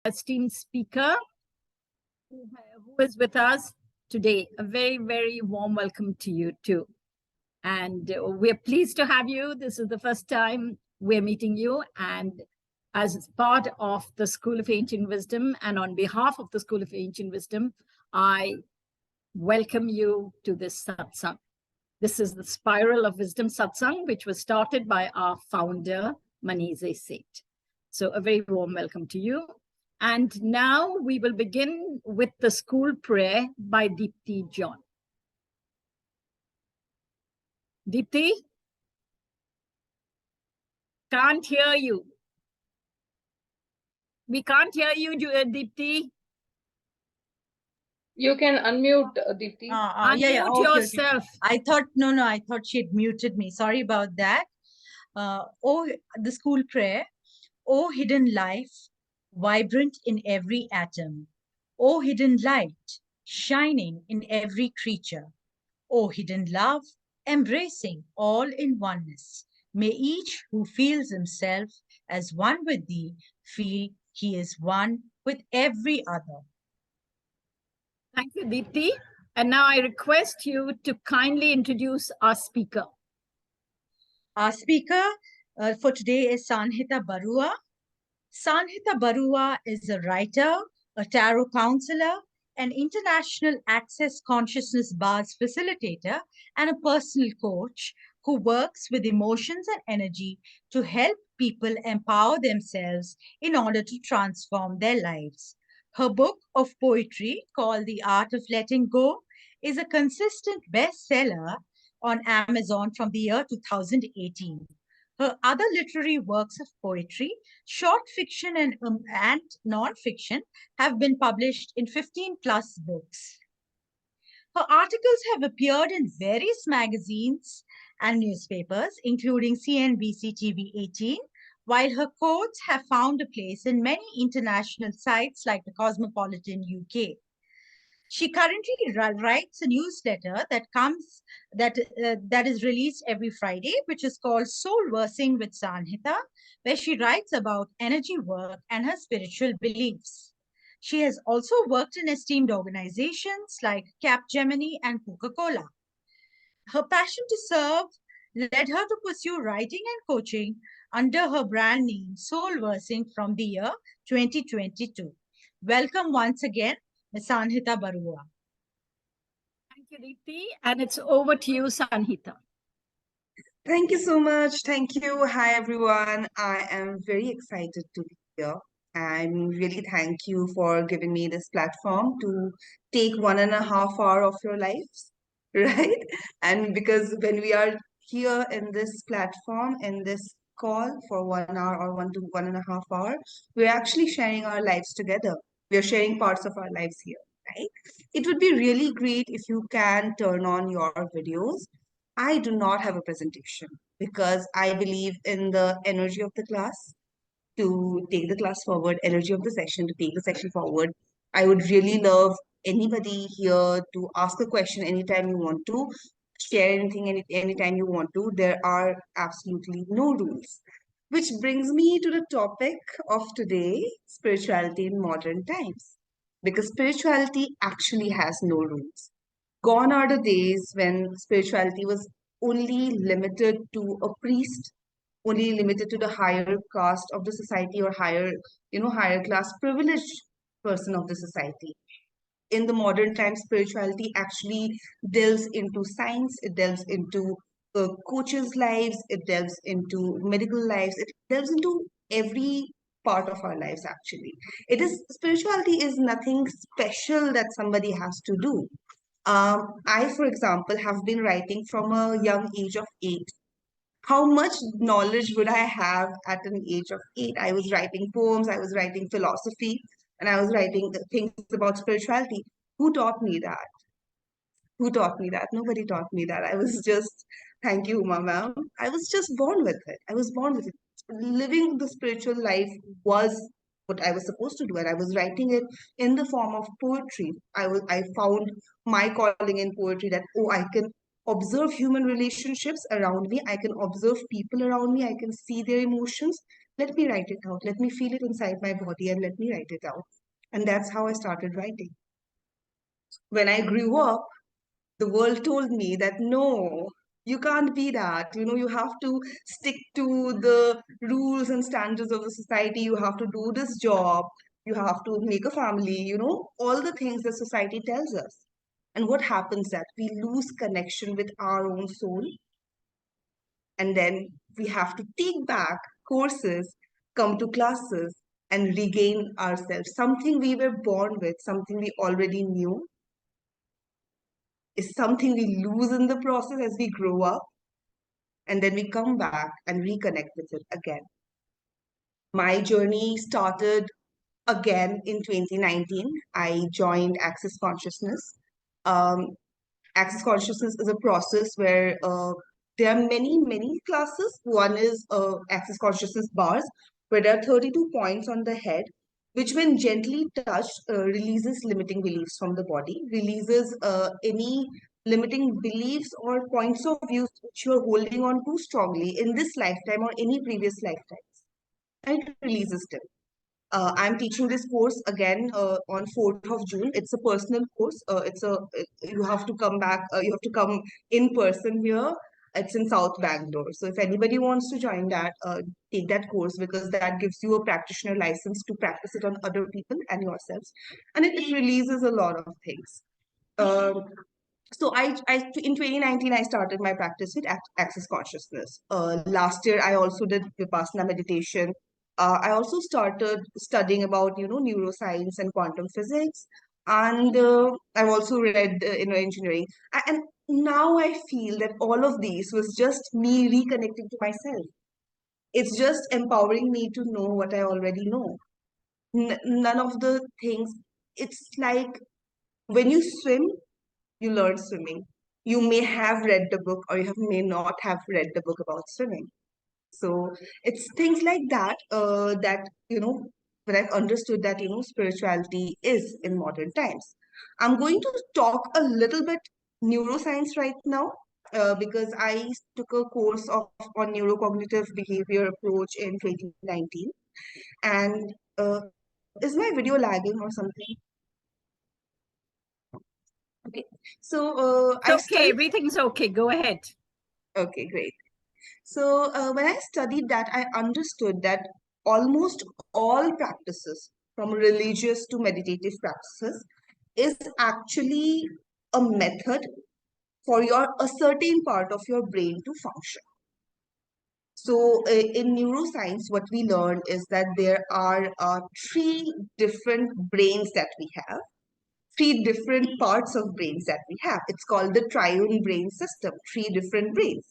esteemed speaker who is with us today. A very, very warm welcome to you too. And we're pleased to have you. This is the first time we're meeting you. And as part of the School of Ancient Wisdom, and on behalf of the School of Ancient Wisdom, I welcome you to this Satsang. This is the Spiral of Wisdom Satsang, which was started by our founder, Manize Seth. So a very warm welcome to you. And now we will begin with the school prayer by Deepti John. Deepti? Can't hear you. We can't hear you, Deepti. You can unmute, Deepti. Unmute yourself. Okay. I thought she had muted me. Sorry about that. The school prayer. O hidden life, vibrant in every atom. O hidden light, shining in every creature. O hidden love, embracing all in oneness. May each who feels himself as one with thee feel he is one with every other. Thank you, Deepti. And now I request you to kindly introduce our speaker. Our speaker for today is Sanhitha Baruah. Sanhitha Baruah is a writer, a tarot counselor, an international access consciousness bars facilitator, and a personal coach who works with emotions and energy to help people empower themselves in order to transform their lives. Her book of poetry, called The Art of Letting Go, is a consistent bestseller on Amazon from the year 2018. Her other literary works of poetry, short fiction and non-fiction, have been published in 15 plus books. Her articles have appeared in various magazines and newspapers, including CNBC TV 18, while her quotes have found a place in many international sites like the Cosmopolitan UK. She currently writes a newsletter that is released every Friday, which is called Soul Versing with Sanhitha, where she writes about energy work and her spiritual beliefs. She has also worked in esteemed organizations like Capgemini and Coca-Cola. Her passion to serve led her to pursue writing and coaching under her brand name Soul Versing from the year 2022. Welcome once again, Ms. Sanhitha Baruah. Thank you, Deepti. And it's over to you, Sanhitha. Thank you so much. Thank you. Hi, everyone. I am very excited to be here. And really thank you for giving me this platform to take 1.5 hours of your lives, right? And because when we are here in this platform, in this call for 1 hour or 1 to 1.5 hours, we're actually sharing our lives together. We're sharing parts of our lives here, right? It would be really great if you can turn on your videos. I do not have a presentation because I believe in the energy of the class to take the class forward, energy of the session to take the section forward. I would really love anybody here to ask a question anytime you want to, share anything anytime you want to. There are absolutely no rules. Which brings me to the topic of today, spirituality in modern times. Because spirituality actually has no rules. Gone are the days when spirituality was only limited to a priest, only limited to the higher caste of the society or higher class privileged person of the society. In the modern times, spirituality actually delves into science, it delves into coaches' lives, it delves into medical lives, it delves into every part of our lives actually. Spirituality is nothing special that somebody has to do. I, for example, have been writing from a young age of 8. How much knowledge would I have at an age of 8? I was writing poems, I was writing philosophy, and I was writing things about spirituality. Who taught me that? Who taught me that? Nobody taught me that. I was just, thank you, Uma ma'am. I was just born with it. I was born with it. Living the spiritual life was what I was supposed to do, and I was writing it in the form of poetry. I found my calling in poetry that, oh, I can observe human relationships around me. I can observe people around me. I can see their emotions. let me write it out. Let me feel it inside my body and let me write it out. And that's how I started writing. When I grew up, the world told me that no, you can't be that. You have to stick to the rules and standards of the society. You have to do this job. You have to make a family, all the things that society tells us. And what happens that we lose connection with our own soul. And then we have to take back courses, come to classes, and regain ourselves. Something we were born with, something we already knew, is something we lose in the process as we grow up, and then we come back and reconnect with it again. My journey started again in 2019. I joined Access Consciousness. Um, Access Consciousness is a process where there are many classes. One is Access Consciousness bars, where there are 32 points on the head, which, when gently touched, releases limiting beliefs from the body, releases any limiting beliefs or points of views which you are holding on too strongly in this lifetime or any previous lifetimes. And it releases them. I'm teaching this course again on 4th of June. It's a personal course. You have to come back. You have to come in person here. It's in South Bangalore. So if anybody wants to join that, take that course, because that gives you a practitioner license to practice it on other people and yourselves, and it releases a lot of things. Um, so in 2019 I started my practice with Access Consciousness. Last year I also did Vipassana meditation. I also started studying about neuroscience and quantum physics, and I've also read engineering. And now I feel that all of these was just me reconnecting to myself. It's just empowering me to know what I already know. None of the things. It's like when you swim, you learn swimming. You may have read the book, or may not have read the book about swimming. So it's things like that that, when I've understood that, spirituality is in modern times. I'm going to talk a little bit neuroscience right now, because I took a course on neurocognitive behavior approach in 2019. And is my video lagging or something? Okay. So It's I okay. studied. Everything's okay. Go ahead. Okay, great. So when I studied that, I understood that almost all practices, from religious to meditative practices, is actually a method for a certain part of your brain to function. So in neuroscience, what we learned is that there are three different brains that we have, three different parts of brains that we have. It's called the triune brain system, three different brains.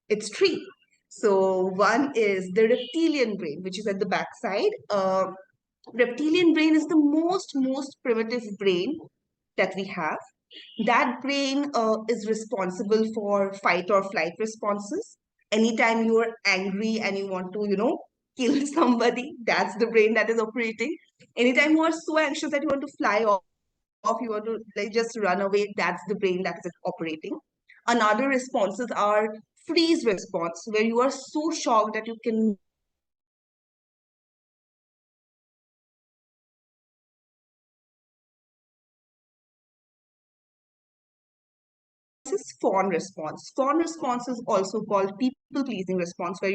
It's three. So one is the reptilian brain, which is at the backside. Reptilian brain is the most primitive brain that we have. That brain is responsible for fight or flight responses. Anytime you are angry and you want to, kill somebody, that's the brain that is operating. Anytime you are so anxious that you want to fly off, you want to just run away, that's the brain that is operating. Another responses are freeze response, where you are so shocked that you can is fawn response. Fawn response is also called people pleasing response, where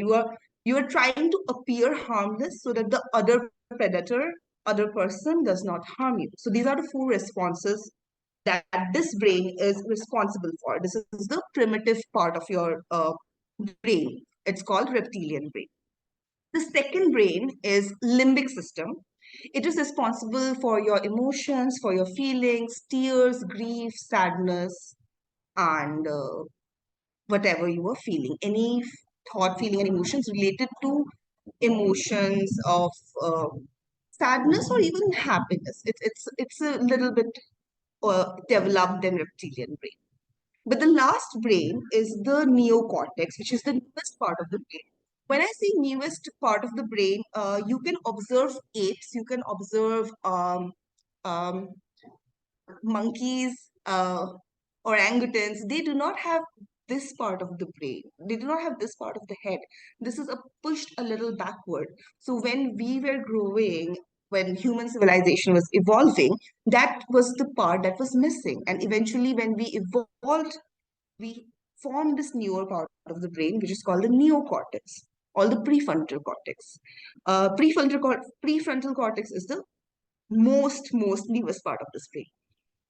you are trying to appear harmless so that the other predator, other person does not harm you. So these are the four responses that this brain is responsible for. This is the primitive part of your brain. It's called reptilian brain. The second brain is limbic system. It is responsible for your emotions, for your feelings, tears, grief, sadness, and whatever you are feeling, any thought, feeling, and emotions related to emotions of sadness or even happiness. It's a little bit developed than reptilian brain. But the last brain is the neocortex, which is the newest part of the brain. When I say newest part of the brain, you can observe apes, you can observe monkeys, orangutans. They do not have this part of the brain. They do not have this part of the head. This is pushed a little backward. So when we were growing, when human civilization was evolving, that was the part that was missing. And eventually, when we evolved, we formed this newer part of the brain, which is called the neocortex, or the prefrontal cortex. Prefrontal cortex is the most newest part of this brain.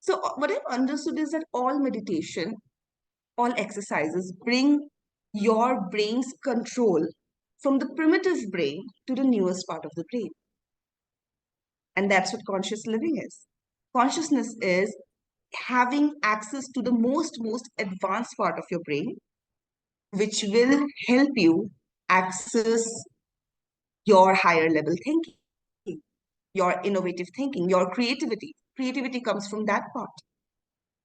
So what I've understood is that all meditation, all exercises bring your brain's control from the primitive brain to the newest part of the brain. And that's what conscious living is. Consciousness is having access to the most advanced part of your brain, which will help you access your higher level thinking, your innovative thinking, your creativity. Creativity comes from that part.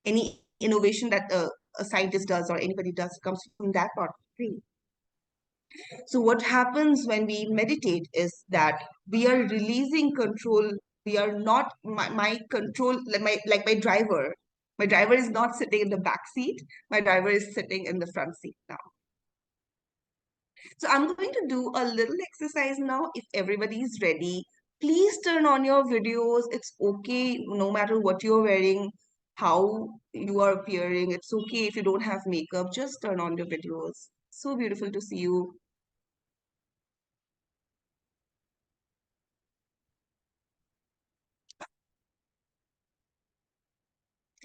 Any innovation that a scientist does or anybody does comes from that part of the brain. So what happens when we meditate is that we are releasing control. We are not my control, like my driver. My driver is not sitting in the back seat. My driver is sitting in the front seat now. So I'm going to do a little exercise now. If everybody is ready, please turn on your videos. It's okay, no matter what you're wearing, how you are appearing. It's okay if you don't have makeup. Just turn on your videos. So beautiful to see you.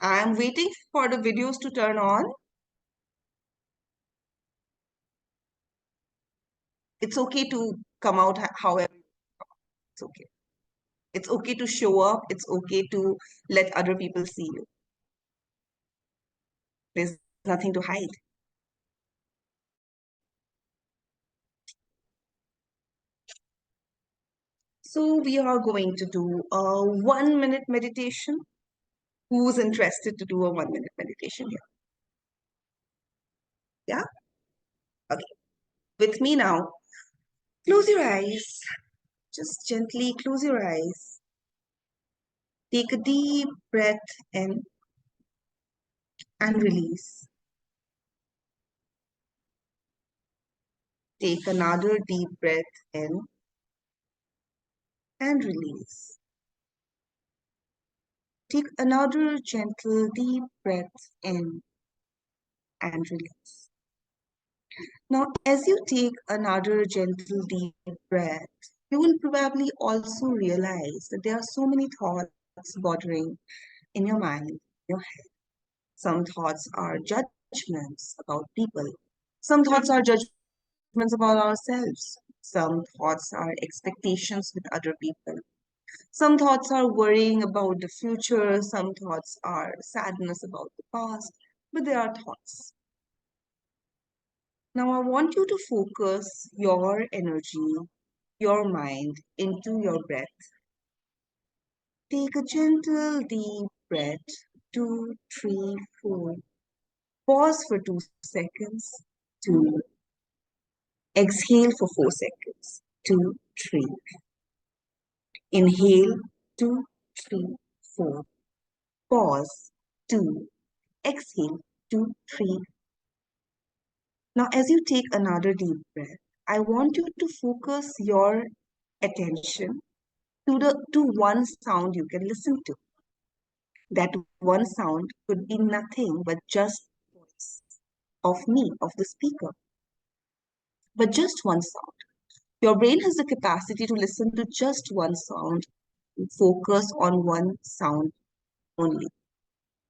I'm waiting for the videos to turn on. It's okay to come out however. It's okay. It's okay to show up. It's okay to let other people see you. There's nothing to hide. So we are going to do a 1-minute meditation. Who's interested to do a 1-minute meditation here? Yeah? Okay. With me now. Close your eyes. Just gently close your eyes. Take a deep breath in and release. Take another deep breath in and release. Take another gentle deep breath in and release. Now, as you take another gentle deep breath, you will probably also realize that there are so many thoughts bothering in your mind, your head. Some thoughts are judgments about people. Some thoughts are judgments about ourselves. Some thoughts are expectations with other people. Some thoughts are worrying about the future. Some thoughts are sadness about the past. But they are thoughts. Now I want you to focus your energy, your mind into your breath. Take a gentle deep breath, 2, 3, 4. Pause for 2 seconds, 2. Exhale for 4 seconds, 2, 3. Inhale, 2, 3, 4. Pause, 2. Exhale, 2, 3. Now as you take another deep breath, I want you to focus your attention to one sound you can listen to. That one sound could be nothing but just the voice of me, of the speaker. But just one sound. Your brain has the capacity to listen to just one sound, focus on one sound only.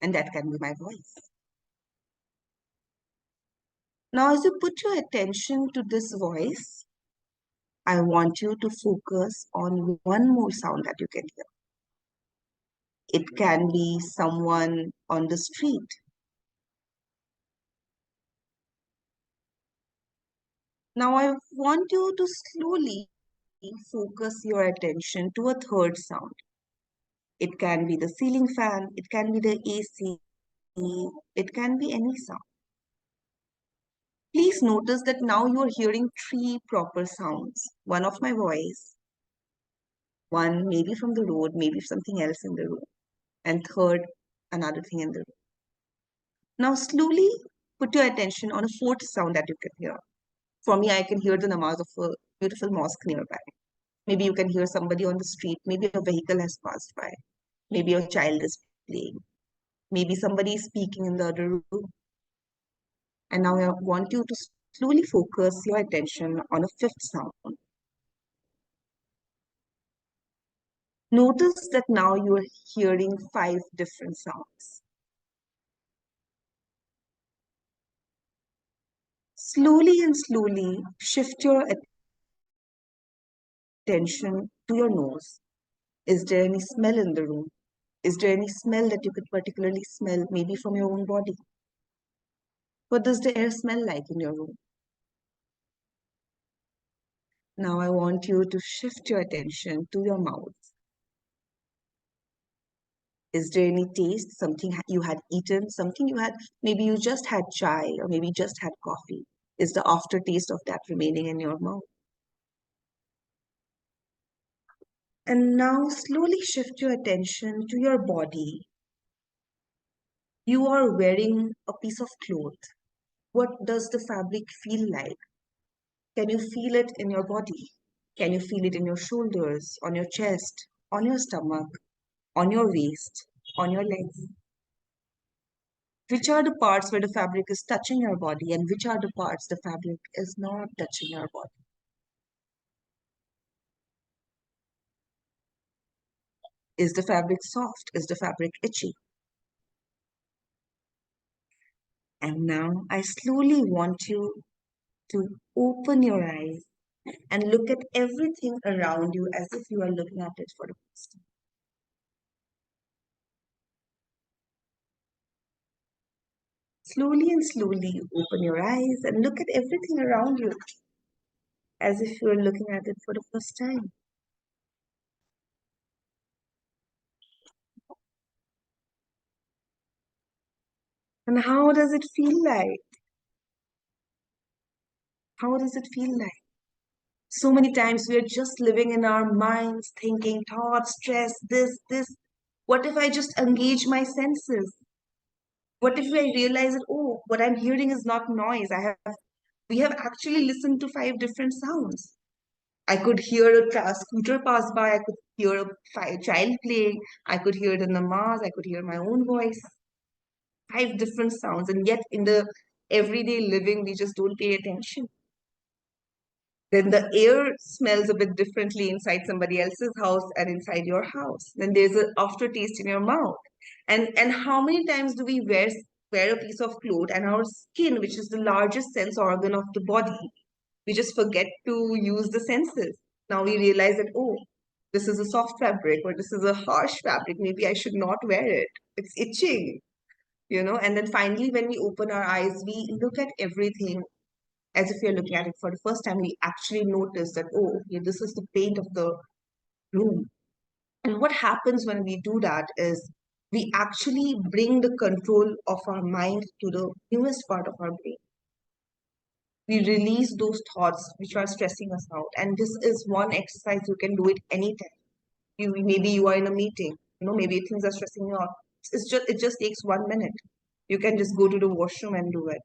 And that can be my voice. Now, as you put your attention to this voice, I want you to focus on one more sound that you can hear. It can be someone on the street. Now I want you to slowly focus your attention to a third sound. It can be the ceiling fan, it can be the AC, it can be any sound. Please notice that now you are hearing 3 proper sounds. One of my voice, one maybe from the road, maybe something else in the room, and third, another thing in the room. Now slowly put your attention on a fourth sound that you can hear. For me, I can hear the namaz of a beautiful mosque nearby. Maybe you can hear somebody on the street. Maybe a vehicle has passed by. Maybe a child is playing. Maybe somebody is speaking in the other room. And now I want you to slowly focus your attention on a fifth sound. Notice that now you are hearing 5 different sounds. Slowly and slowly shift your attention to your nose. Is there any smell in the room? Is there any smell that you could particularly smell, maybe from your own body? What does the air smell like in your room? Now I want you to shift your attention to your mouth. Is there any taste, something you had eaten, something you had, maybe you just had chai or maybe just had coffee? Is the aftertaste of that remaining in your mouth? And now slowly shift your attention to your body. You are wearing a piece of cloth. What does the fabric feel like? Can you feel it in your body? Can you feel it in your shoulders, on your chest, on your stomach, on your waist, on your legs? Which are the parts where the fabric is touching your body and which are the parts the fabric is not touching your body? Is the fabric soft? Is the fabric itchy? And now I slowly want you to open your eyes and look at everything around you as if you are looking at it for the first time. Slowly and slowly open your eyes and look at everything around you as if you are looking at it for the first time. And how does it feel like? How does it feel like? So many times we are just living in our minds, thinking thoughts, stress, this. What if I just engage my senses? What if I realize that, oh, what I'm hearing is not noise? We have actually listened to 5 different sounds. I could hear a scooter pass by. I could hear a child playing. I could hear the namaz. I could hear my own voice. 5 different sounds. And yet in the everyday living, we just don't pay attention. Then the air smells a bit differently inside somebody else's house and inside your house. Then there's an aftertaste in your mouth. And how many times do we wear a piece of cloth and our skin, which is the largest sense organ of the body, we just forget to use the senses. Now we realize that, oh, this is a soft fabric or this is a harsh fabric. Maybe I should not wear it. It's itching, And then finally, when we open our eyes, we look at everything as if you're looking at it for the first time. We actually notice that, oh, okay, this is the paint of the room. And what happens when we do that is we actually bring the control of our mind to the newest part of our brain. We release those thoughts which are stressing us out. And this is one exercise you can do it anytime. Maybe you are in a meeting, maybe things are stressing you out. It just takes 1 minute. You can just go to the washroom and do it.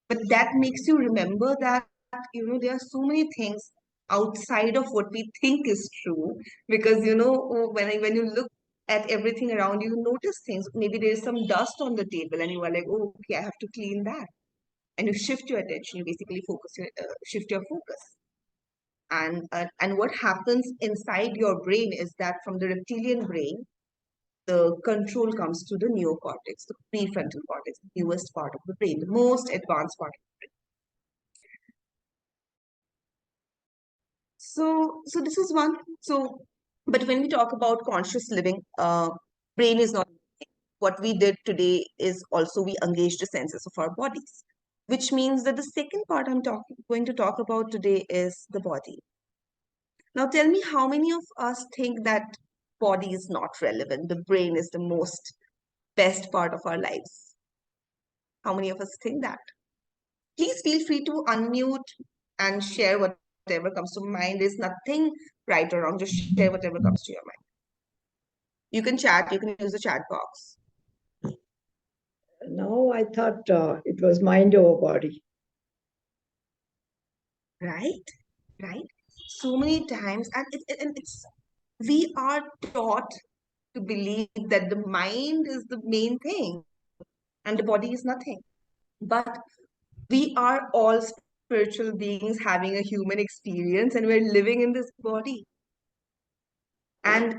But that makes you remember that, there are so many things outside of what we think is true. Because, when you look at everything around you, you notice things. Maybe there is some dust on the table and you are like, oh, okay, I have to clean that. And you shift your attention, you basically shift your focus. And what happens inside your brain is that from the reptilian brain, the control comes to the neocortex, the prefrontal cortex, the newest part of the brain, the most advanced part. So this is one. But when we talk about conscious living, brain is not. What we did today is also we engaged the senses of our bodies, which means that the second part going to talk about today is the body. Now tell me, how many of us think that body is not relevant? The brain is the most best part of our lives. How many of us think that? Please feel free to unmute and share whatever comes to mind. There's nothing right or wrong. Just share whatever comes to your mind. You can chat. You can use the chat box. No, I thought it was mind over body. Right? Right? So many times, and it's we are taught to believe that the mind is the main thing and the body is nothing. But we are all spiritual beings having a human experience and we're living in this body. And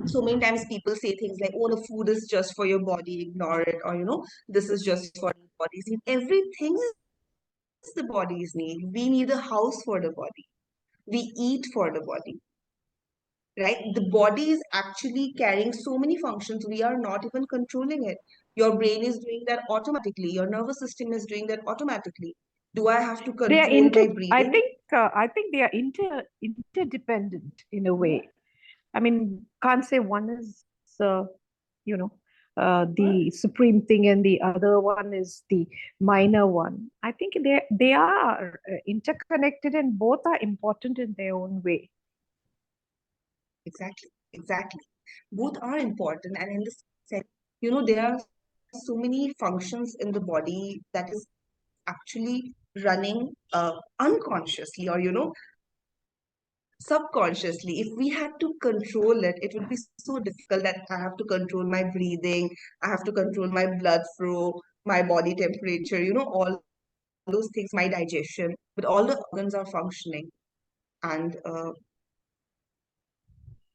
so many times people say things like, oh, the food is just for your body, ignore it, or this is just for the body's need. Everything is the body's need. We need a house for the body. We eat for the body, right? The body is actually carrying so many functions. We are not even controlling it. Your brain is doing that automatically. Your nervous system is doing that automatically. Do I have to They are control my breathing? I think they are interdependent in a way. I mean, can't say one is you know the supreme thing and the other one is the minor one. I think they are interconnected and both are important in their own way. Exactly, exactly. Both are important, and in the sense, there are so many functions in the body that is actually running unconsciously or subconsciously. If we had to control it, it would be so difficult that I have to control my breathing, I have to control my blood flow, my body temperature, all those things, my digestion, but all the organs are functioning. And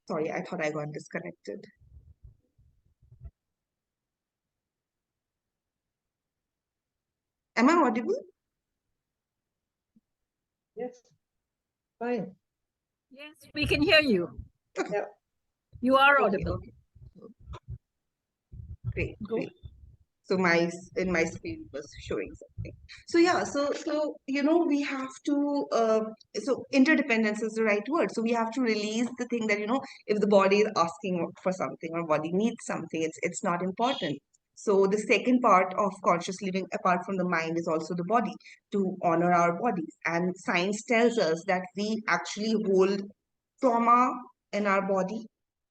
sorry, I thought I got disconnected. Am I audible? Yes, fine. Yes, we can hear you. Yeah. You are Okay, audible. okay. Great, Go. great. So in my screen was showing something. So yeah, so we have to so interdependence is the right word. So we have to release the thing that if the body is asking for something or body needs something, it's not important. So the second part of conscious living, apart from the mind, is also the body, to honor our bodies. And science tells us that we actually hold trauma in our body.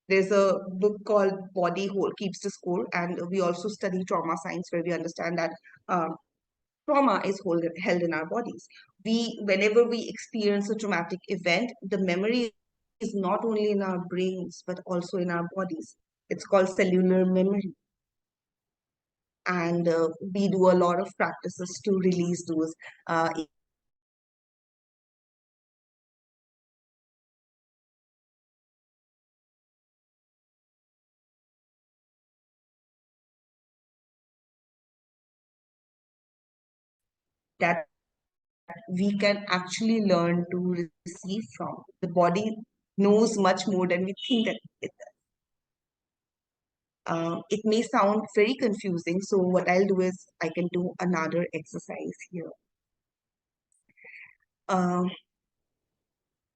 There's a book called Body Hold Keeps the Score, and we also study trauma science where we understand that trauma is held in our bodies. Whenever we experience a traumatic event, the memory is not only in our brains but also in our bodies. It's called cellular memory, and we do a lot of practices to release those. That we can actually learn to receive from. The body knows much more than we think that it does. It may sound very confusing, so what I'll do is I can do another exercise here.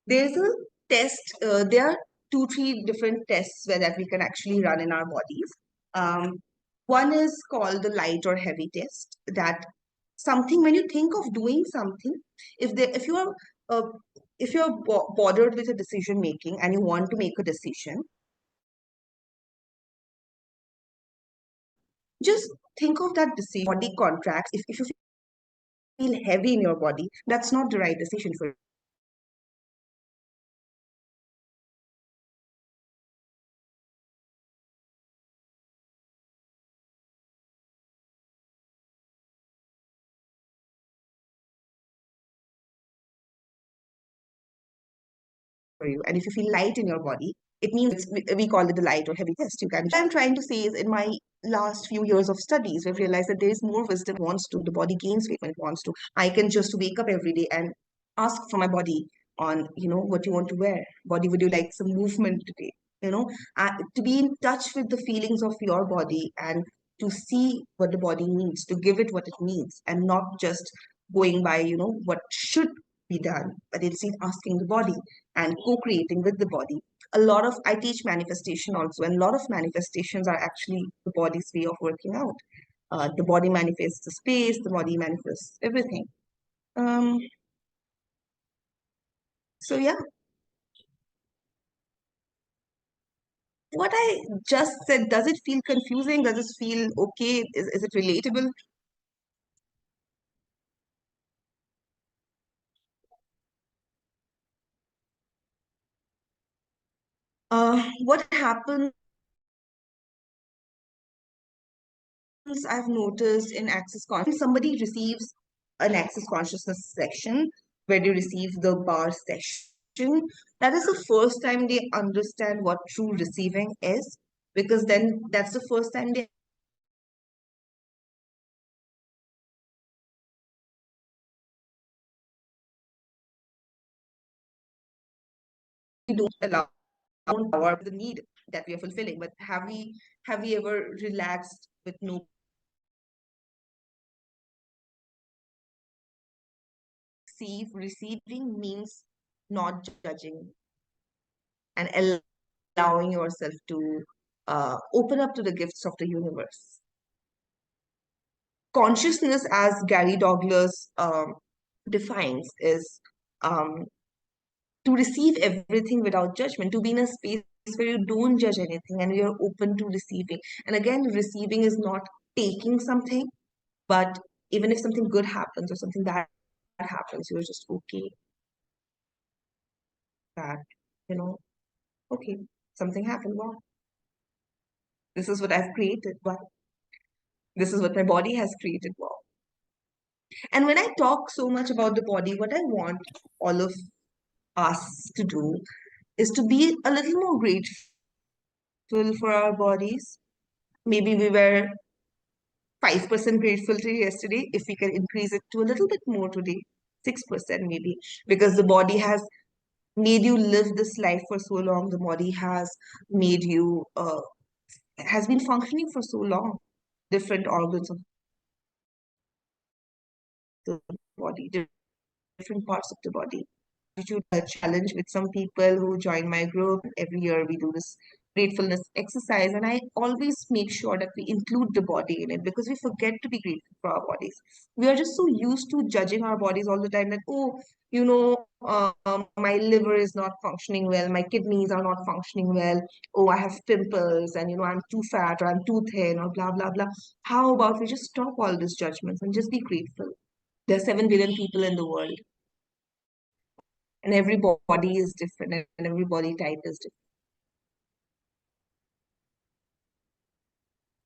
There's a test, there are 2, 3 different tests that we can actually run in our bodies. One is called the light or heavy test, that something, when you think of doing something, if you are if you're bothered with a decision making and you want to make a decision, just think of that decision. Body contracts. If you feel heavy in your body, that's not the right decision for you. And if you feel light in your body, it means we call it the light or heavy test. What I'm trying to say is, in my last few years of studies, we've realized that there is more wisdom wants to. The body gains weight when it wants to. I can just wake up every day and ask for my body on, what you want to wear. Body, would you like some movement today? To be in touch with the feelings of your body and to see what the body needs, to give it what it needs, and not just going by, what should be done, but instead asking the body and co-creating with the body. I teach manifestation also, and a lot of manifestations are actually the body's way of working out. The body manifests the space, the body manifests everything. So yeah. what I just said, does it feel confusing? Does it feel okay? Is it relatable? What happens, I've noticed in Access Consciousness, somebody receives an Access Consciousness section where they receive the bar session, that is the first time they understand what true receiving is, because then that's the first time they don't allow our the need that we are fulfilling. But have we ever relaxed with no receiving means not judging and allowing yourself to open up to the gifts of the universe. Consciousness, as Gary Douglas defines, is um, to receive everything without judgment, to be in a space where you don't judge anything and you're open to receiving. And again, receiving is not taking something, but even if something good happens or something bad happens, you're just okay. That, you know, okay, something happened. Wow, this is what I've created. Wow, this is what my body has created. Wow. And when I talk so much about the body, what I want all of us to do is to be a little more grateful for our bodies. Maybe we were 5% grateful to yesterday. If we can increase it to a little bit more today, 6% maybe, because the body has made you live this life for so long. The body has made you, has been functioning for so long. Different organs of the body, different parts of the body. Gratitude challenge with some people who join my group. Every year we do this gratefulness exercise, and I always make sure that we include the body in it because we forget to be grateful for our bodies. We are just so used to judging our bodies all the time that, oh, my liver is not functioning well, my kidneys are not functioning well, oh, I have pimples, and I'm too fat or I'm too thin or blah blah blah. How about we just stop all these judgments and just be grateful? There are 7 billion people in the world, and every body is different and every body type is different.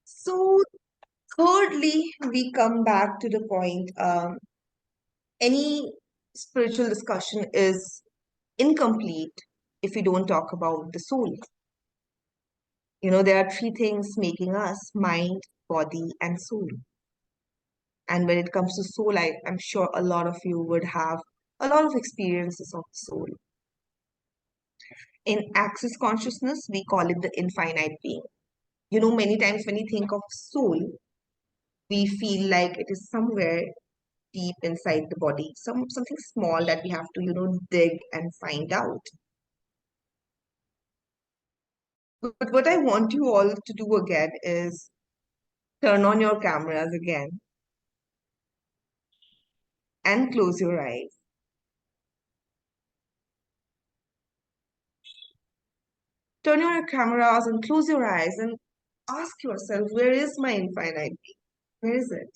So, thirdly, we come back to the point, any spiritual discussion is incomplete if we don't talk about the soul. There are 3 things making us: mind, body, and soul. And when it comes to soul, I'm sure a lot of you would have a lot of experiences of soul. In Access Consciousness, we call it the infinite being. Many times when you think of soul, we feel like it is somewhere deep inside the body, something small that we have to, dig and find out. But what I want you all to do again is turn on your cameras again and close your eyes. Turn on your cameras and close your eyes and ask yourself, where is my infinite being? Where is it?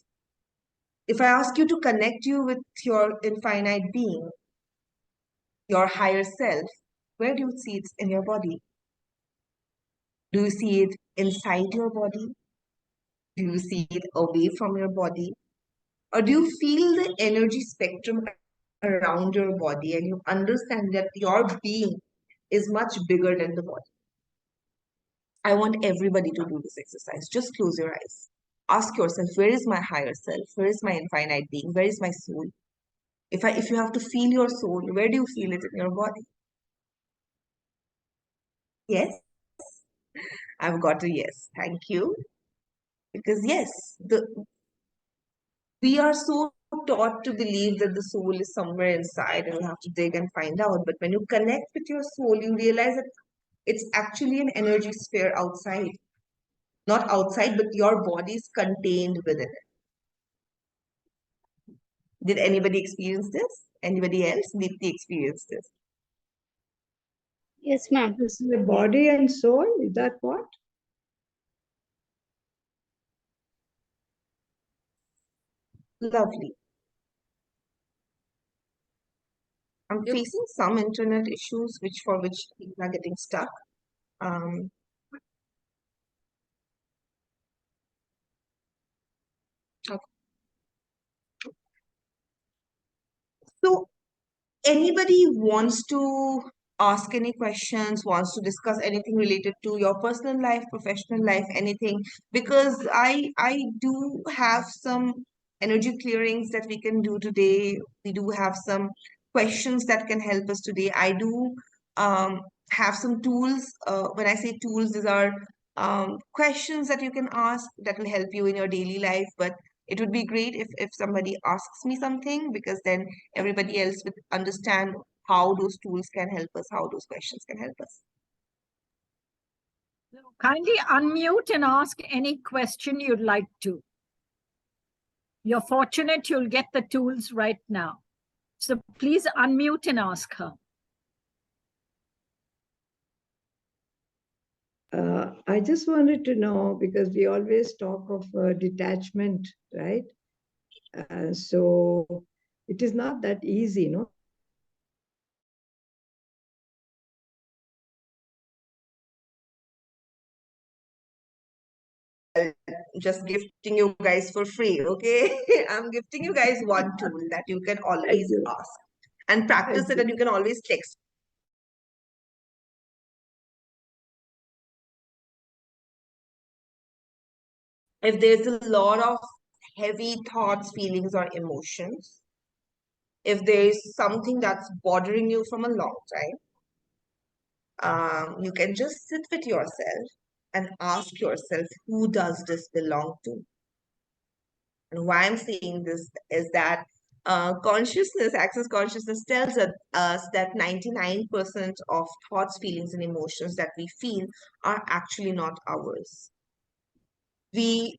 If I ask you to connect you with your infinite being, your higher self, where do you see it in your body? Do you see it inside your body? Do you see it away from your body? Or do you feel the energy spectrum around your body and you understand that your being is much bigger than the body? I want everybody to do this exercise. Just close your eyes. Ask yourself, where is my higher self? Where is my infinite being? Where is my soul? If you have to feel your soul, where do you feel it in your body? Yes, I've got a yes. Thank you. Because yes, we are so taught to believe that the soul is somewhere inside and you have to dig and find out. But when you connect with your soul, you realize that it's actually an energy sphere outside. Not outside, but your body is contained within it. Did anybody experience this? Anybody else? Did they experience this? Yes, ma'am. This is the body and soul. Is that what? Lovely. I'm facing some internet issues, for which people are getting stuck. Um, okay. So anybody wants to ask any questions, wants to discuss anything related to your personal life, professional life, anything, because I do have some energy clearings that we can do today. We do have some questions that can help us today. I do have some tools. When I say tools, these are questions that you can ask that will help you in your daily life. But it would be great if somebody asks me something, because then everybody else would understand how those tools can help us, how those questions can help us. Kindly unmute and ask any question you'd like to. You're fortunate you'll get the tools right now. So please unmute and ask her. I just wanted to know, because we always talk of detachment, right? So it is not that easy, no? Just gifting you guys for free, okay? I'm gifting you guys one tool that you can always you. ask and practice Thank it, and you can always text. If there's a lot of heavy thoughts, feelings, or emotions, if there's something that's bothering you from a long time, you can just sit with yourself and ask yourself, who does this belong to? And why I'm saying this is that consciousness, access consciousness tells us that 99% of thoughts, feelings, and emotions that we feel are actually not ours. We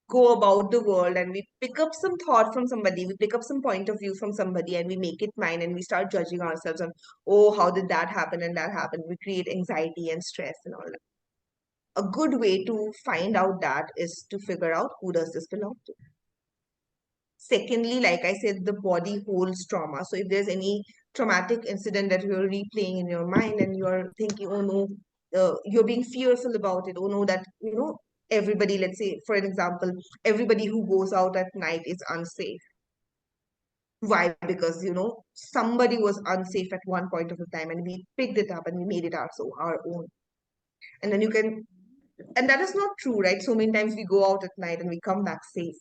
go about the world and we pick up some thought from somebody, we pick up some point of view from somebody, and we make it mine, and we start judging ourselves on, oh, how did that happen and that happen? We create anxiety and stress and all that. A good way to find out that is to figure out, who does this belong to? Secondly, like I said, the body holds trauma. So if there's any traumatic incident that you're replaying in your mind and you're thinking, oh no, you're being fearful about it. Oh no, that, everybody, let's say, for an example, everybody who goes out at night is unsafe. Why? Because, somebody was unsafe at one point of the time, and we picked it up and we made it our own. And then and that is not true, right? So many times we go out at night and we come back safe,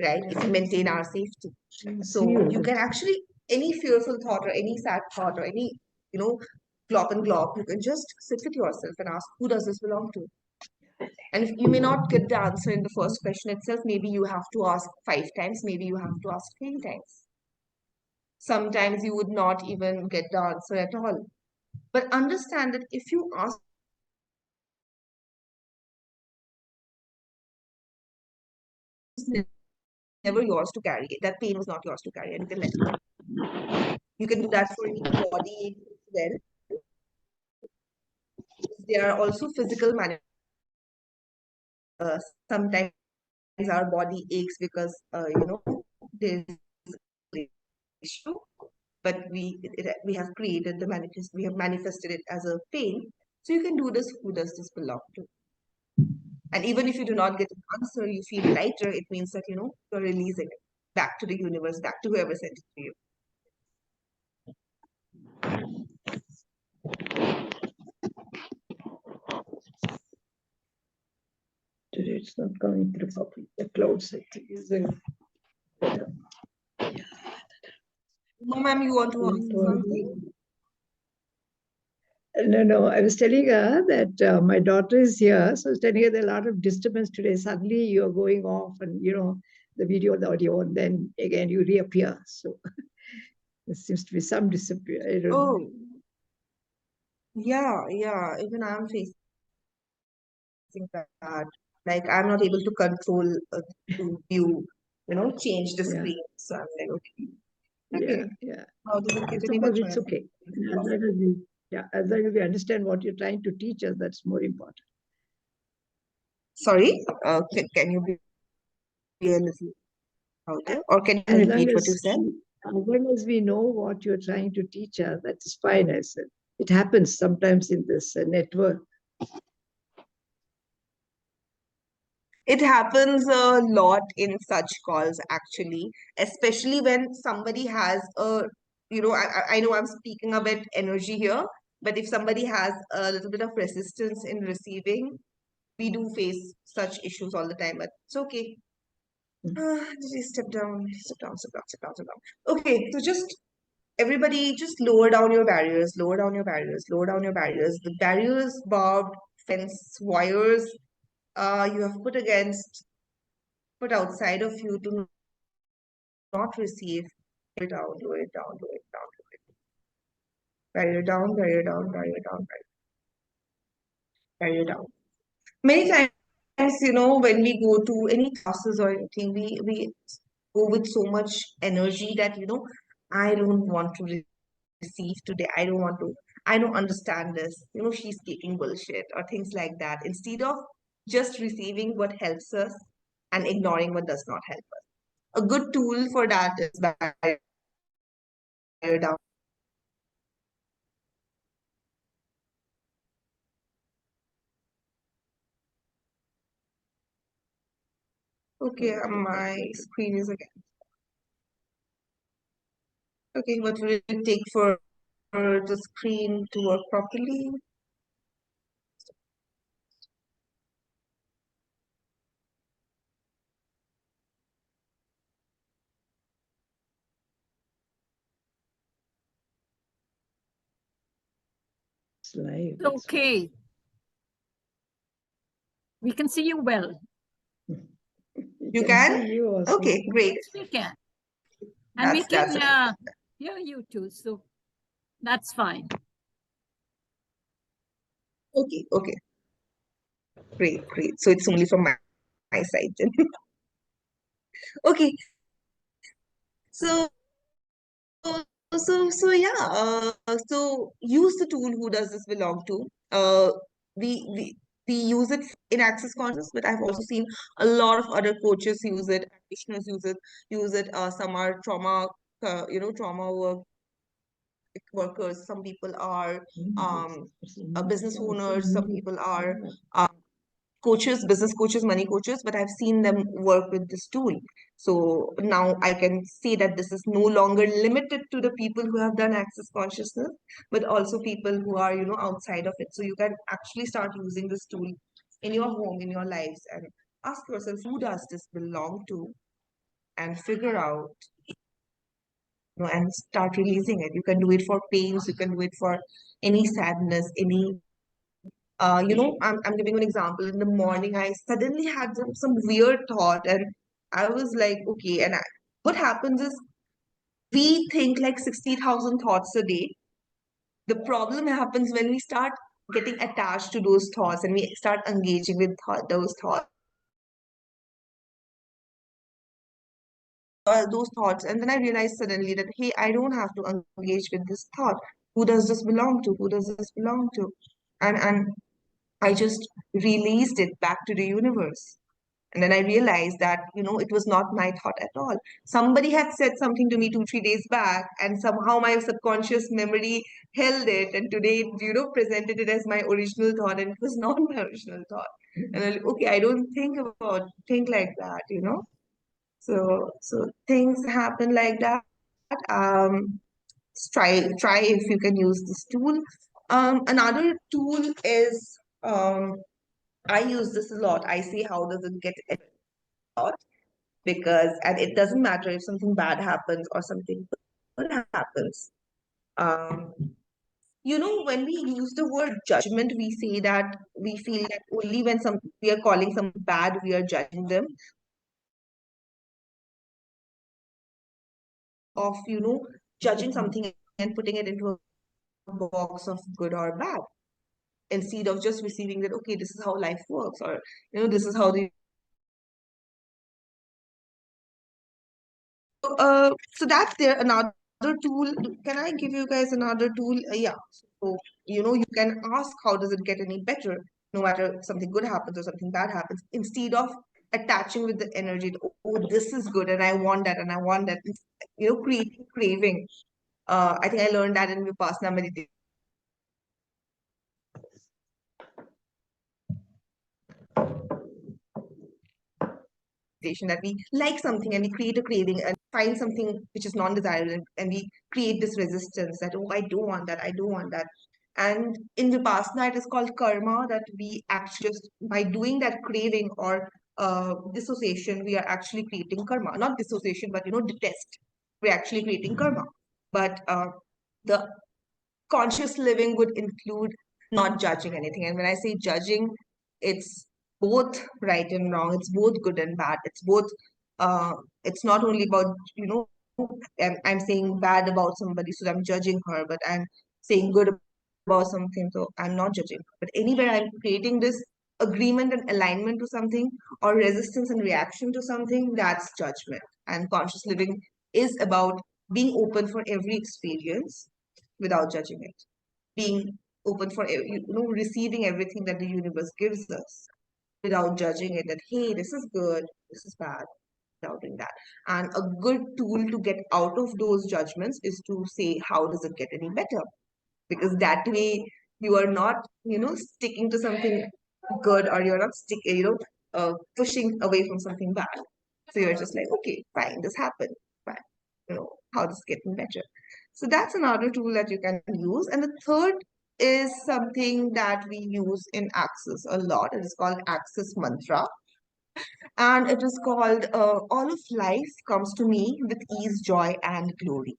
right? If we maintain our safety. So you can actually, any fearful thought or any sad thought or any, glop and glop, you can just sit with yourself and ask, who does this belong to? And if you may not get the answer in the first question itself, maybe you have to ask 5 times, maybe you have to ask 10 times. Sometimes you would not even get the answer at all. But understand that if you ask, never yours to carry. That pain was not yours to carry, and you can let it go. You can do that for any body as well. There are also physical sometimes our body aches because there's an issue, but we have created we have manifested it as a pain. So you can do this. Who does this belong to? And even if you do not get an answer, you feel lighter. It means that you're releasing it back to the universe, back to whoever sent it to you. Today it's not coming through properly. The clouds, I think, is better. No, ma'am, you want to ask something? No. I was telling her that my daughter is here. So I was telling her there's a lot of disturbance today. Suddenly you're going off and, the video, the audio, and then again you reappear. So there seems to be some disappear. I don't know. Oh, yeah. Even I'm facing that. Like, I'm not able to control to view, change the Yeah. screen. So I'm like, okay. Yeah. How does it get any Suppose better? it's okay. Yeah, that will be. Yeah, as long as we understand what you're trying to teach us, that's more important. Sorry, can you be a little louder, or can you As long repeat what you as, said? as long as we know what you're trying to teach us, that is fine. I said it happens sometimes in this network. It happens a lot in such calls, actually, especially when somebody has a, I know I'm speaking a bit energy here, but if somebody has a little bit of resistance in receiving, we do face such issues all the time, but it's okay. Just step down, step down, step down, step down, step down. Okay, so just everybody just lower down your barriers, lower down your barriers, lower down your barriers. The barriers, barbed fence wires, you have put outside of you to not receive. Lower it down, lower it down, lower it down, lower it down. Barrier down, barrier down, barrier down, barrier down. Many times, when we go to any classes or anything, we go with so much energy that, I don't want to receive today. I don't understand this. She's speaking bullshit or things like that. Instead of just receiving what helps us and ignoring what does not help us. A good tool for that is barrier down. Okay, my screen is again. Okay, what will it take for the screen to work properly? It's live. It's okay. We can see you well. You can? See you also. Okay, great. Yes, we can. And we That's can hear you too. So that's fine. okay, okay. Great, great. So it's only from my side then. Okay. So yeah. So use the tool. Who does this belong to? We we we use it in Access Conscious, but I've also seen a lot of other coaches use it, practitioners use it. Some are trauma workers. Some people are business owners. Some people are business coaches, money coaches, but I've seen them work with this tool. So now I can say that this is no longer limited to the people who have done access consciousness, but also people who are, outside of it. So you can actually start using this tool in your home, in your lives, and ask yourself, who does this belong to? And figure out, and start releasing it. You can do it for pains, you can do it for any sadness, any I'm giving an example. In the morning, I suddenly had some weird thought, and I was like, okay. And what happens is we think like 60,000 thoughts a day. The problem happens when we start getting attached to those thoughts and we start engaging with those thoughts. Those thoughts, and then I realized suddenly that, hey, I don't have to engage with this thought. Who does this belong to? Who does this belong to? And I just released it back to the universe. And then I realized that, it was not my thought at all. Somebody had said something to me 2, 3 days back, and somehow my subconscious memory held it. And today, presented it as my original thought, and it was not my original thought. And I was like, okay, I don't think like that. So things happen like that. Um, try if you can use this tool. Another tool is I use this a lot. I say, how does it get out? Because, and it doesn't matter if something bad happens or something good happens. Um, when we use the word judgment, we say that we feel that only when we are calling something bad, we are judging them. Of, judging something and putting it into a box of good or bad, instead of just receiving that, okay, this is how life works, or, this is how the so that's there. Another tool. Can I give you guys another tool? Yeah. you can ask, how does it get any better? No matter something good happens or something bad happens, instead of attaching with the energy, oh, this is good and I want that and I want that, creating craving. I think I learned that in Vipassana meditation, that we like something and we create a craving and find something which is non-desirable, and we create this resistance that, oh, I don't want that, I don't want that. And in Vipassana, it is called karma, that we actually, just by doing that craving or dissociation, we are actually creating karma. Not dissociation, but detest. We're actually creating karma. But the conscious living would include not judging anything. And when I say judging, it's both right and wrong. It's both good and bad. It's both. It's not only about I'm saying bad about somebody, so I'm judging her, but I'm saying good about something, so I'm not judging. But anywhere I'm creating this agreement and alignment to something, or resistance and reaction to something, that's judgment. And conscious living is about being open for every experience without judging it, being open for receiving everything that the universe gives us without judging it, that hey, this is good, this is bad, without doing that. And a good tool to get out of those judgments is to say, how does it get any better? Because that way you are not sticking to something good, or you're not pushing away from something bad. So you're just like, okay, fine, this happened, fine, how does it get better? So that's another tool that you can use. And the third is something that we use in Access a lot. It is called Access Mantra. And it is called all of life comes to me with ease, joy, and glory.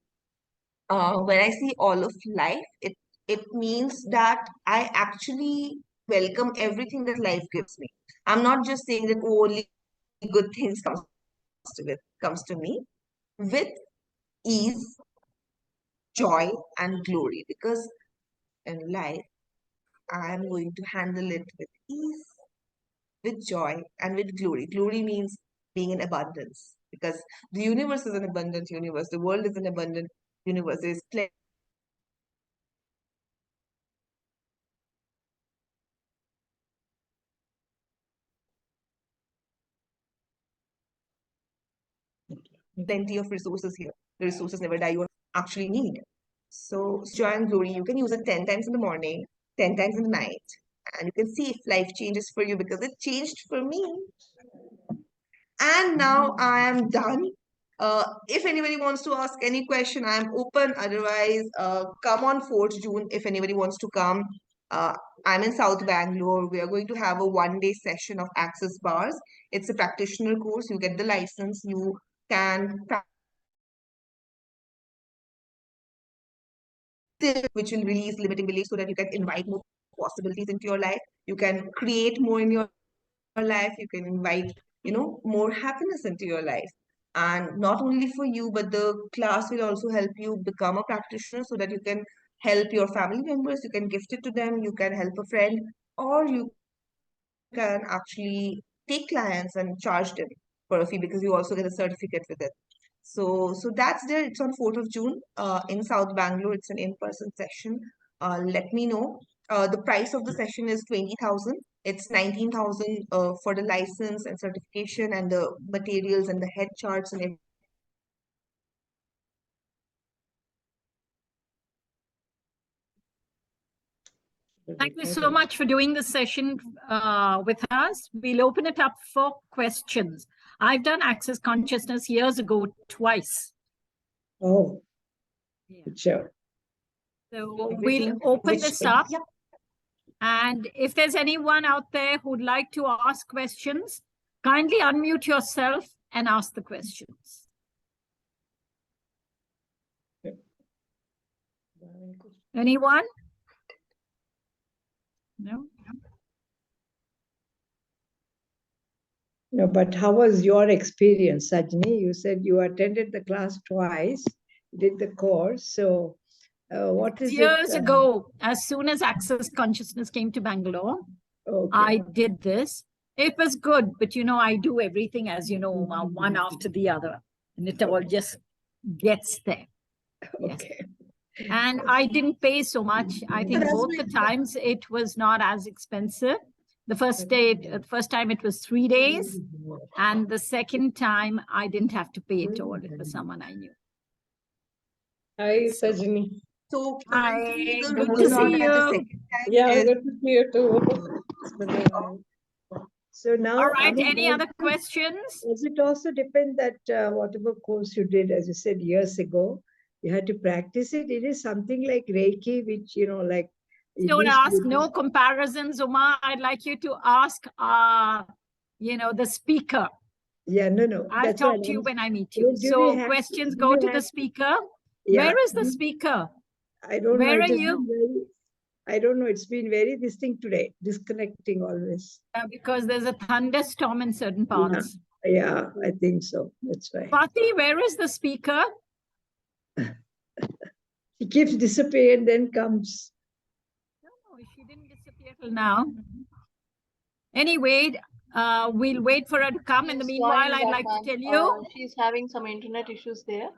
When I see all of life, it means that I actually welcome everything that life gives me. I'm not just saying that only good things comes to me with ease, joy, and glory, because in life I am going to handle it with ease, with joy, and with glory. Glory means being in abundance, because the universe is an abundant universe, the world is an abundant universe. There's plenty of resources here. The resources never die, you actually need. So joy and glory, you can use it 10 times in the morning, 10 times in the night, and you can see if life changes for you, because it changed for me. And now I am done. If anybody wants to ask any question, I am open. Otherwise, come on 4th June if anybody wants to come. I'm in South Bangalore. We are going to have a one-day session of Access Bars. It's a practitioner course. You get the license. You can practice, which will release limiting beliefs so that you can invite more possibilities into your life. You can create more in your life. You can invite, more happiness into your life. And not only for you, but the class will also help you become a practitioner so that you can help your family members, you can gift it to them, you can help a friend, or you can actually take clients and charge them for a fee, because you also get a certificate with it. So that's there. It's on 4th of June in South Bangalore. It's an in-person session. Let me know. The price of the session is 20,000. It's 19,000 for the license and certification and the materials and the head charts and everything. Thank you so much for doing this session with us. We'll open it up for questions. I've done Access Consciousness years ago twice. Oh, Yeah. sure. So we'll open this up. Yeah. And if there's anyone out there who'd like to ask questions, kindly unmute yourself and ask the questions. Anyone? No? No, but how was your experience, Sajani? You said you attended the class twice, did the course. So what is Years it? ago, as soon as Access Consciousness came to Bangalore, Okay. I did this. It was good, but I do everything, as you know, one after the other, and it all just gets there. Yes. Okay. And I didn't pay so much. I think that's both the times it was not as expensive. The first day, first time it was 3 days. And the second time I didn't have to pay at all. It was someone I knew. Hi, Sajani. So Hi, currently the good room to is see not at the you. second time. Yeah, is- good to see you too. It's been a while. So now, All I right, mean, any other questions? does it also depend that whatever course you did, as you said years ago, you had to practice it? It is something like Reiki, which, you know, like. at Don't least ask, you- no comparisons, Uma. I'd like you to ask, the speaker. Yeah, no. I'll That's why talk to you I'm- when I meet Do you. we So have- questions do go we to the have- speaker. Yeah. Where is the speaker? I don't know. Where it are has you? been very- I don't know. It's been very distinct today, disconnecting always. Because there's a thunderstorm in certain parts. Yeah, I think so. That's why. Swati, where is the speaker? He keeps disappearing, then comes. No, she didn't disappear till now. Anyway, we'll wait for her to come. In the She's meanwhile, joined I'd back, like to ma'am. tell you, She's having some internet issues there.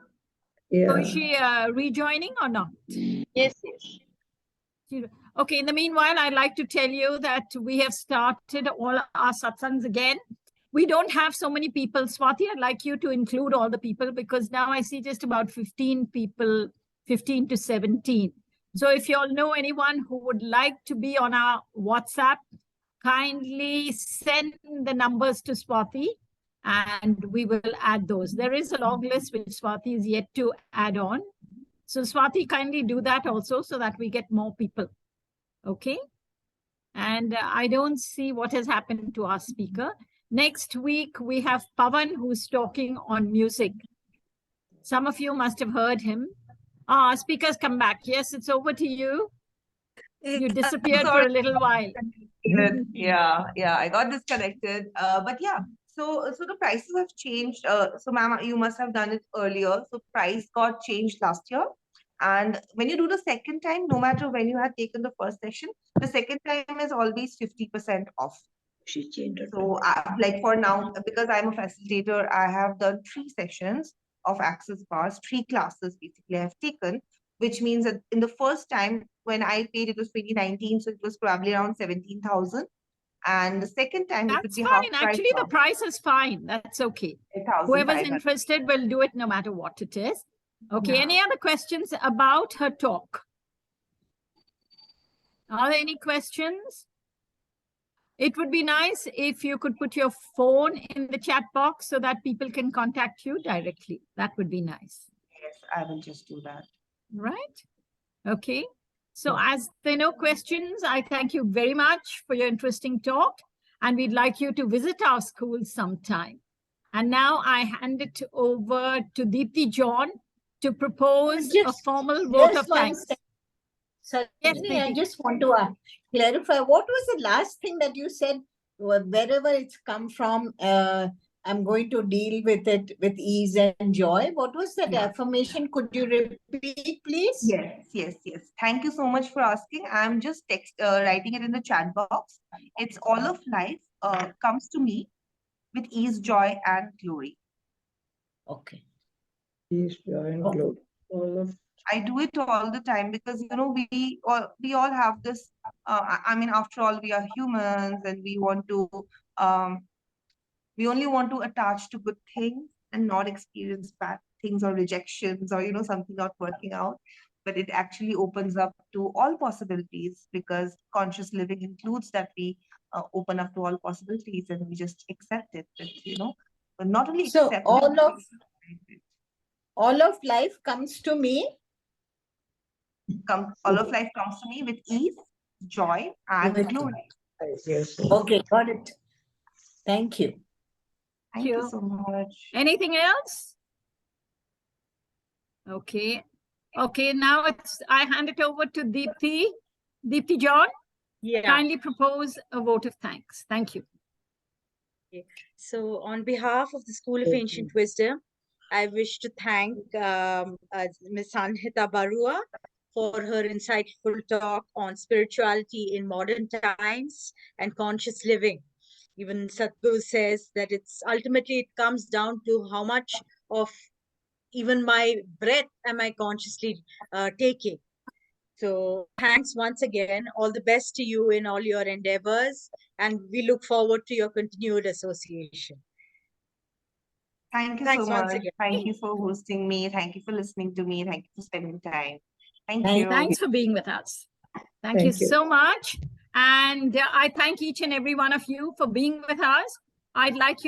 Yeah. so is she rejoining or not? Yes, yes. Okay, in the meanwhile, I'd like to tell you that we have started all our satsangs again. We don't have so many people. Swati, I'd like you to include all the people because now I see just about 15 people, 15 to 17. So if you all know anyone who would like to be on our WhatsApp, kindly send the numbers to Swati and we will add those. There is a long list which Swati is yet to add on. So Swati, kindly do that also so that we get more people. Okay. And I don't see what has happened to our speaker. Next week, we have Pavan who's talking on music. Some of you must have heard him. Speakers come back. Yes, it's over to you. You disappeared for a little while. Yeah, I got disconnected. But yeah, so the prices have changed. So ma'am, you must have done it earlier. So price got changed last year. And when you do the second time, no matter when you had taken the first session, the second time is always 50% off. She changed her. So like for now, because I'm a facilitator, I have done 3 sessions of access bars, 3 classes basically I have taken, which means that in the first time when I paid, it was 2019, so it was probably around 17,000. And the second time it would That's be fine. half price Actually, the off, price is fine. That's okay. Whoever's 8,500. interested will do it no matter what it is. Okay. Yeah. Any other questions about her talk? Are there any questions? It would be nice if you could put your phone in the chat box so that people can contact you directly. That would be nice. Yes, I will just do that. Right? Okay. So as there are no questions, I thank you very much for your interesting talk. And we'd like you to visit our school sometime. And now I hand it over to Deepthi John to propose a formal vote of thanks. Yes, Sajani, I Preeti. just want to clarify, what was the last thing that you said? Wherever it's come from, I'm going to deal with it with ease and joy. What was that Yeah. affirmation? Could you repeat, please? Yes. Thank you so much for asking. I'm just writing it in the chat box. It's all of life comes to me with ease, joy, and glory. Okay. Peace, joy, and Okay. glory. All of I do it all the time because we all have this. I mean, after all, we are humans, and we only want to attach to good things and not experience bad things or rejections or something not working out. But it actually opens up to all possibilities because conscious living includes that we open up to all possibilities and we just accept it. But not only So accept all it, of life comes to me. all of life comes to me with ease, joy, and With- glory. yes. Okay, got it. Thank you. Thank you you. so much. Anything else? Okay. Okay, now I hand it over to Deepthi. Deepthi John, Yeah. kindly propose a vote of thanks. Thank you. So, on behalf of the School of Okay. Ancient Wisdom, I wish to thank Ms. Sanhitha Baruah for her insightful talk on spirituality in modern times and conscious living. Even Sadhguru says that it's ultimately it comes down to how much of even my breath am I consciously taking. So thanks once again. All the best to you in all your endeavors, and we look forward to your continued association. Thank you Thanks so once much. again. Thank you for hosting me. Thank you for listening to me. Thank you for spending time. Thank Thank you. Thanks for being with us. Thank you so much. And I thank each and every one of you for being with us. I'd like you